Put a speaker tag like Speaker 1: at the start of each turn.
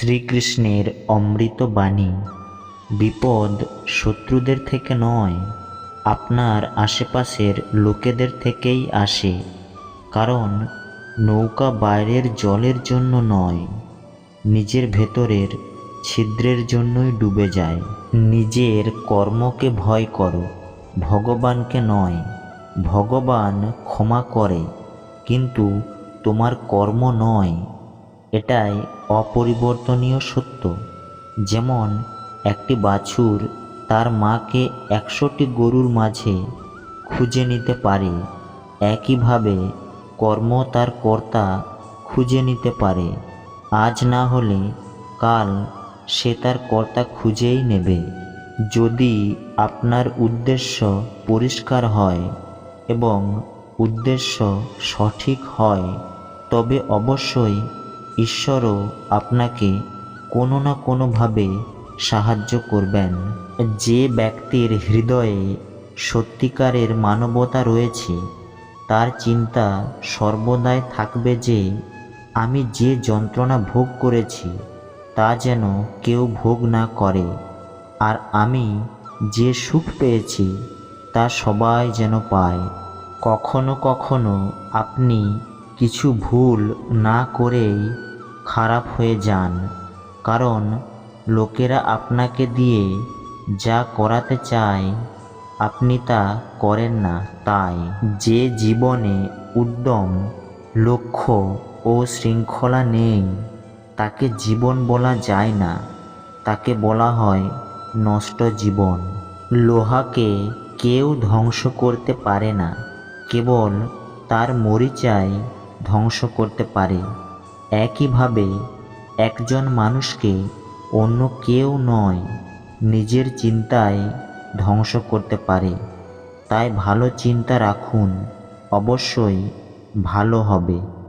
Speaker 1: শ্রীকৃষ্ণের অমৃত বাণী। বিপদ শত্রুদের থেকে নয়, আপনার আশেপাশের লোকেদের থেকেই আসে। কারণ নৌকা বাইরের জলের জন্য নয়, নিজের ভেতরের ছিদ্রের জন্যই ডুবে যায়। নিজের কর্মকে ভয় করো, ভগবানকে নয়। ভগবান ক্ষমা করে, কিন্তু তোমার কর্ম নয়। এটাই অপরিবর্তনীয় সত্য। যেমন একটি বাছুর তার মাকে 100টি গরুর মাঝে খুঁজে নিতে পারে, একইভাবে কর্ম তার কর্তা খুঁজে নিতে পারে। আজ না হলে কাল সে তার কর্তা খুঁজেই নেবে। যদি আপনার উদ্দেশ্য পরিষ্কার হয় এবং উদ্দেশ্য সঠিক হয়, তবে অবশ্যই ঈশ্বরও আপনাকে কোনো না কোনোভাবে সাহায্য করবেন। যে ব্যক্তির হৃদয়ে সত্যিকারের মানবতা রয়েছে, তার চিন্তা সর্বদাই থাকবে যে আমি যে যন্ত্রণা ভোগ করেছি তা যেন কেউ ভোগ না করে, আর আমি যে সুখ পেয়েছি তা সবাই যেন পায়। কখনো কখনো আপনি কিছু ভুল না করেই খারাপ হয়ে যান, কারণ লোকেরা আপনাকে দিয়ে যা করাতে চায় আপনি তা করেন না। তাই যে জীবনে উদ্যম, লক্ষ্য ও শৃঙ্খলা নেই, তাকে জীবন বলা যায় না, তাকে বলা হয় নষ্ট জীবন। লোহাকে কেউ ধ্বংস করতে পারে না, কেবল তার মরিচাই ধ্বংস করতে পারে। একইভাবে একজন মানুষকে অন্য কেউ নয়, নিজের চিন্তায় ধ্বংস করতে পারে। তাই ভালো চিন্তা রাখুন, অবশ্যই ভালো হবে।